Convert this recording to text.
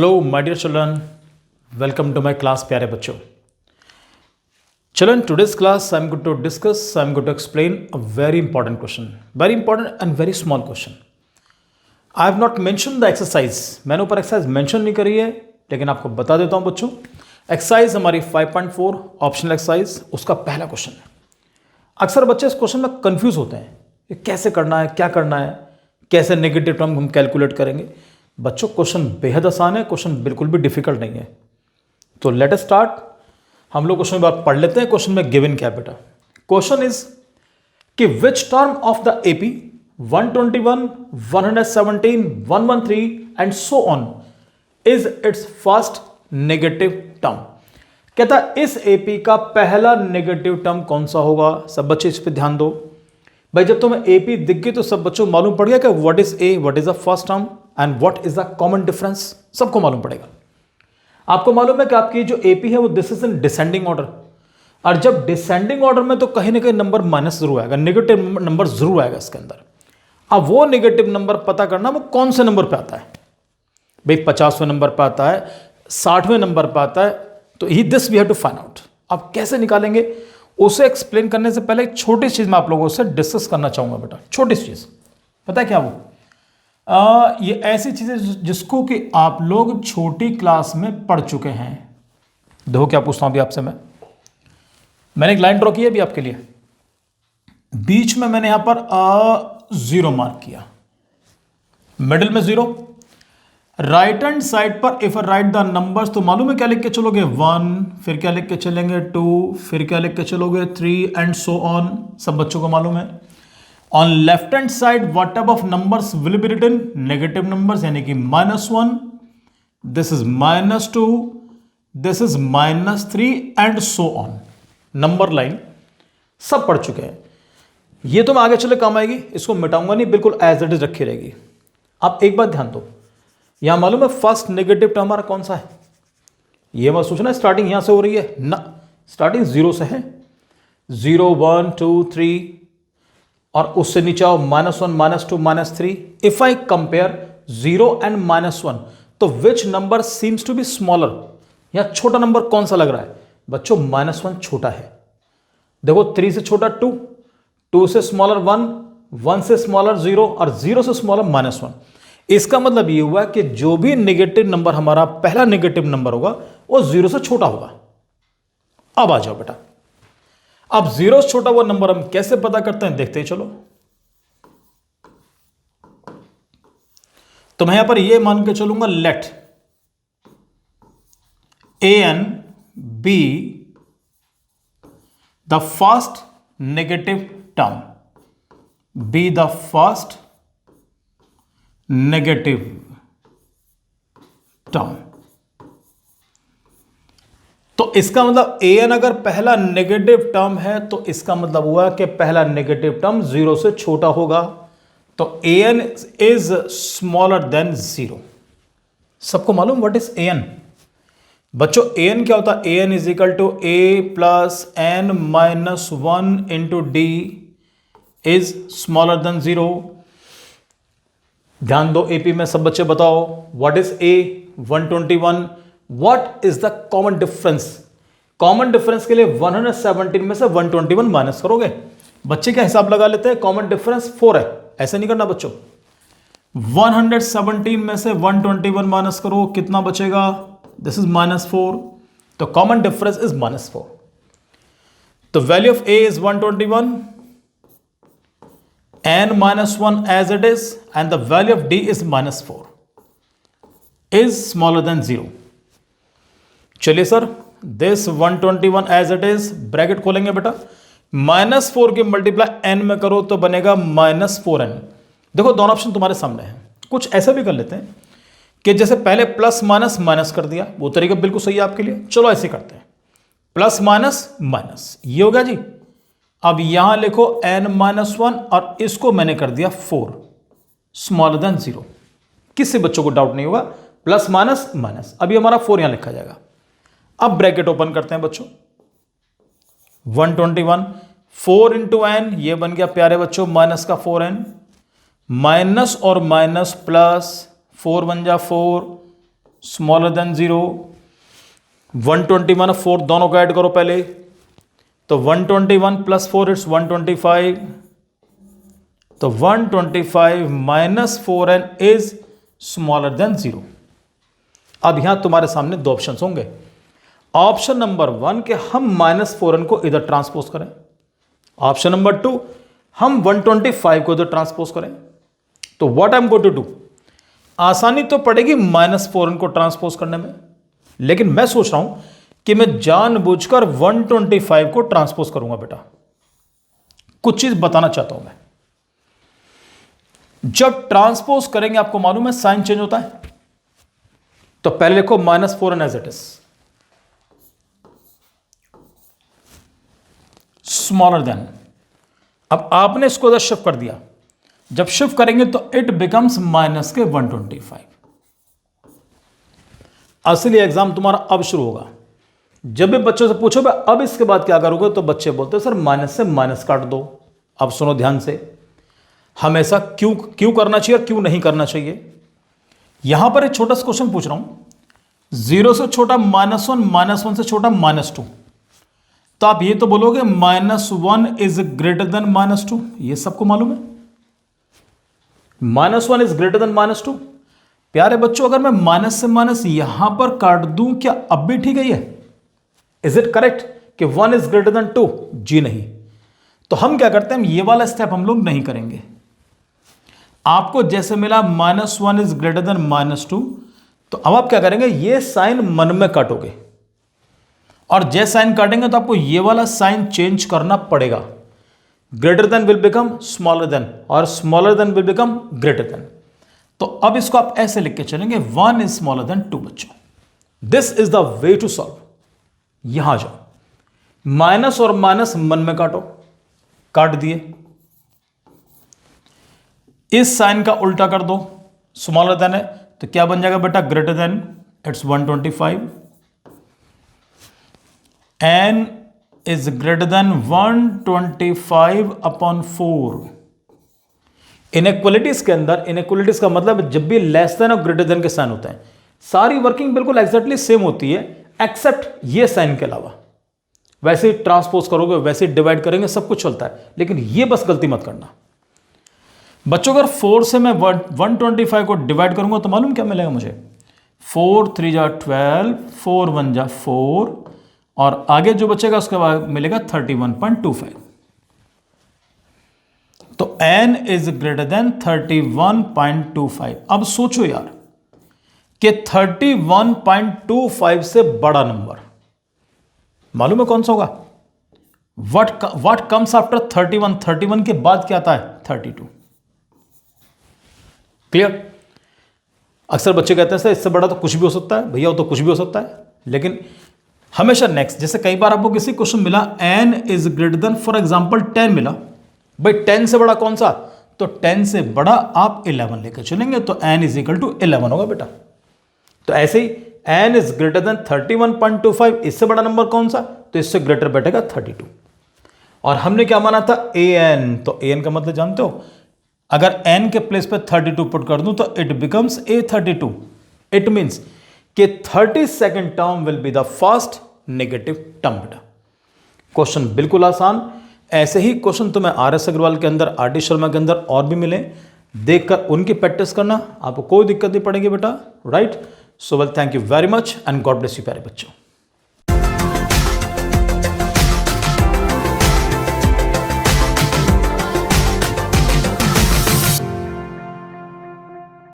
Hello my dear children, welcome to my class प्यारे बच्चों. Children, today's class I'm going to discuss, I'm going to explain a very important question, very important and very small question. I have not mentioned the exercise. मैंने ऊपर exercise mention नहीं करी है, लेकिन आपको बता देता हूं बच्चों. एक्सरसाइज हमारी 5.4 ऑप्शनल एक्सरसाइज, उसका पहला क्वेश्चन है. अक्सर बच्चे इस क्वेश्चन में कंफ्यूज होते हैं, ये कैसे करना है, क्या करना है, कैसे नेगेटिव टर्म हम कैलकुलेट करेंगे. बच्चों क्वेश्चन बेहद आसान है, क्वेश्चन बिल्कुल भी डिफिकल्ट नहीं है. तो लेट अस स्टार्ट. हम लोग क्वेश्चन बात पढ़ लेते हैं. क्वेश्चन में गिवन क्या है बेटा. क्वेश्चन इज कि which term of the AP 121, 117, 113 and so on is it's first negative term. कहता है इस एपी का पहला नेगेटिव टर्म कौन सा होगा. सब बच्चे इस पे ध्यान दो भाई. जब तुम्हें एपी दिख गई तो सब बच्चों मालूम पड़ गया कि what is a, what is the first term and what is the common difference. सबको मालूम पड़ेगा. आपको मालूम है कि आपकी जो एपी है वो this is in descending order, और जब डिसेंडिंग ऑर्डर में तो कहीं ना कहीं नंबर माइनस जरूर आएगा, नेगेटिव नंबर जरूर आएगा इसके अंदर. अब वो नेगेटिव नंबर पता करना वो कौन से नंबर पे आता है भाई. 50वें नंबर पे आता है, 60वें नंबर पे आता है. तो ही this we have to find out. अब कैसे निकालेंगे उसे एक्सप्लेन करने से पहले एक छोटी चीज मैं आप लोगों से डिस्कस करना चाहूंगा बेटा. छोटी सी चीज पता है क्या वो, ये ऐसी चीजें जिसको कि आप लोग छोटी क्लास में पढ़ चुके हैं. देखो क्या पूछता हूं अभी आपसे मैंने एक लाइन ड्रॉ की है अभी आपके लिए. बीच में मैंने यहां पर जीरो मार्क किया, मिडिल में जीरो. राइट हैंड साइड पर इफ राइट द नंबर्स, तो मालूम है क्या लिख के चलोगे 1, फिर क्या लिख के चलेंगे 2, फिर क्या लिख के चलोगे 3 एंड सो ऑन. सब बच्चों को मालूम है. On left hand side what type of numbers will be written, negative numbers, यानी कि -1, this is -2, this is -3 and so on. Number line सब पढ़ चुके हैं. ये तो मैं आगे चले काम आएगी, इसको मिटाऊंगा नहीं, बिल्कुल एज इट इज रखी रहेगी. आप एक बात ध्यान दो, यहां मालूम है फर्स्ट नेगेटिव टर्म हमारा कौन सा है. ये मत सोचना स्टार्टिंग यहां से हो रही है ना, स्टार्टिंग जीरो से है. 0, 1, 2, 3 और उससे नीचे आओ -1, -2, -3. इफ आई कंपेयर 0 एंड -1, तो which number seems to be smaller. यहां छोटा नंबर कौन सा लग रहा है बच्चों. -1 छोटा है. देखो 3 से छोटा 2, 2 से स्मॉलर 1, 1 से स्मॉलर 0 और 0 से स्मॉलर -1. इसका मतलब ये हुआ कि जो भी नेगेटिव नंबर हमारा पहला नेगेटिव नंबर होगा वो 0 से छोटा होगा. अब आ जाओ बेटा. अब 0 से छोटा वो नंबर हम कैसे पता करते हैं देखते ही चलो. तो मैं यहां पर ये मान के चलूंगा late an be the first negative term, be the first negative term. तो इसका मतलब an अगर पहला नेगेटिव टर्म है तो इसका मतलब हुआ कि पहला नेगेटिव टर्म 0 से छोटा होगा. तो an इज स्मॉलर देन 0. सबको मालूम व्हाट इज an बच्चों. an क्या होता है. an is equal to a plus n minus 1 into D is smaller than 0. ध्यान दो एपी में सब बच्चे बताओ what is a 121. What is the common difference. Common difference के लिए 117 में से 121 माइनस करोगे. बच्चे क्या हिसाब लगा लेते हैं, कॉमन डिफरेंस 4 है. ऐसे नहीं करना बच्चों. 117 में से 121 माइनस करो, कितना बचेगा. This is -4. तो कॉमन डिफरेंस इज -4. तो value of a is 121 n -1 as it is and the value of d is -4 is smaller than 0. चलिए sir this 121 as it is bracket खोलेंगे बेटा. -4 के मल्टीप्लाई n में करो तो बनेगा -4n. देखो दोनों ऑप्शन तुम्हारे सामने हैं. कुछ ऐसा भी कर लेते हैं कि जैसे पहले प्लस माइनस माइनस कर दिया, वो तरीका बिल्कुल सही है आपके लिए. चलो ऐसे करते हैं, प्लस माइनस माइनस, ये हो गया जी. अब यहां लिखो n-1 और इसको मैंने कर दिया 4 स्मॉलर देन 0. किसी बच्चों को डाउट नहीं होगा. प्लस माइनस माइनस, अभी हमारा 4 यहां लिखा जाएगा. अब ब्रैकेट ओपन करते हैं बच्चों. 121 4 इंटू n, ये बन गया प्यारे बच्चों माइनस का 4n, माइनस और माइनस प्लस 4 बन जा 4 स्मॉलर देन 0, 121 और 4 दोनों को ऐड करो पहले, तो 121 प्लस 4 इट्स 125, तो 125 minus 4n is smaller than 0। अब यहां तुम्हारे सामने दो ऑप्शन होंगे। ऑप्शन नंबर 1 के हम -4n को इधर ट्रांसपोज करें, ऑप्शन नंबर 2 हम 125 को इधर ट्रांसपोज करें। तो what I am going to do, आसानी तो पड़ेगी -4n को ट्रांसपोज करने में, लेकिन मैं सोच रहा हूं कि मैं जानबूझकर 125 को ट्रांसपोज करूंगा। बेटा कुछ चीज बताना चाहता हूं मैं, जब ट्रांसपोज करेंगे आपको मालूम है साइन चेंज होता है। तो पहले लिखो -4n as it is, smaller than. अब आपने इसको इधर शिफ्ट कर दिया, जब शिफ्ट करेंगे तो इट बिकम्स माइनस के 125। असली एग्जाम तुम्हारा अब शुरू होगा। जब भी बच्चों से पूछो भाई अब इसके बाद क्या करोगे, तो बच्चे बोलते हैं सर माइनस से माइनस काट दो। अब सुनो ध्यान से, हम ऐसा क्यों करना चाहिए और क्यों नहीं करना चाहिए। यहां पर एक छोटा सा क्वेश्चन पूछ रहा हूं, 0 से छोटा -1, -1 से छोटा -2, तो आप ये तो बोलोगे -1 इज ग्रेटर देन -2, ये सबको मालूम है -1 इज ग्रेटर देन -2। प्यारे बच्चों अगर मैं माइनस से माइनस यहां पर काट दूं, क्या अब भी ठीक है ये? इज इट करेक्ट कि 1 इज ग्रेटर देन 2? जी नहीं। तो हम क्या करते हैं, ये वाला स्टेप हम लोग नहीं करेंगे। आपको जैसे मिला -1 इज ग्रेटर देन -2, तो अब आप क्या करेंगे, ये साइन मन में काटोगे, और जैसे साइन काटेंगे तो आपको ये वाला साइन चेंज करना पड़ेगा। Greater than will become smaller than, और smaller than will become greater than. तो अब इसको आप ऐसे लिख के चलेंगे 1 इज स्मॉलर देन 2। बच्चों this is the way to solve. यहां जाओ, माइनस और माइनस मन में काटो, काट दिए। इस साइन का उल्टा कर दो, स्मॉलर देन है तो क्या बन जाएगा बेटा, greater than, it's 125। n is greater than 125/4। Inequalities के अंदर, इनइक्वालिटीज का मतलब जब भी लेस देन और ग्रेटर देन के साइन होते हैं, सारी वर्किंग बिल्कुल एग्जैक्टली सेम होती है एक्सेप्ट ये साइन के अलावा। वैसे ही ट्रांसपोज करोगे, वैसे ही डिवाइड करेंगे, सब कुछ चलता है, लेकिन ये बस गलती मत करना बच्चों। अगर 4 से मैं 125 को डिवाइड करूंगा तो मालूम क्या मिलेगा मुझे, 4 3 जा 12, 4 1 जा 4, और आगे जो बचेगा उसके बाद मिलेगा 31.25। तो n इज ग्रेटर देन 31.25। अब सोचो यार कि 31.25 से बड़ा नंबर मालूम है कौन सा होगा? What comes after 31? 31 के बाद क्या आता है? 32। क्लियर? अक्सर बच्चे कहते हैं सर इससे बड़ा तो कुछ भी हो सकता है। भैया वो तो कुछ भी हो सकता है, लेकिन हमेशा नेक्स्ट। जैसे कई बार आपको किसी क्वेश्चन मिला n is greater than for example 10 मिला, भाई 10 से बड़ा कौन सा? तो 10 से बड़ा आप 11 लेकर चलेंगे, तो n इज इक्वल टू 11 होगा बेटा। तो ऐसे ही n इज ग्रेटर देन 31.25, इससे बड़ा नंबर कौन सा? तो इससे ग्रेटर बैठेगा 32। और हमने क्या माना था? an। तो an का मतलब जानते हो, अगर n के प्लेस पे 32 पुट कर दूं तो it becomes a32। It means कि 32nd term will be the first negative term बेटा। क्वेश्चन बिल्कुल आसान। ऐसे ही क्वेश्चन तुम्हें RS अग्रवाल के अंदर, RD शर्मा के अंदर और भी मिले, देखकर उनकी प्रैक्टिस करना, आपको कोई दिक्कत नहीं पड़ेगी बेटा। Right? So well, thank you very much and God bless you प्यारे बच्चों।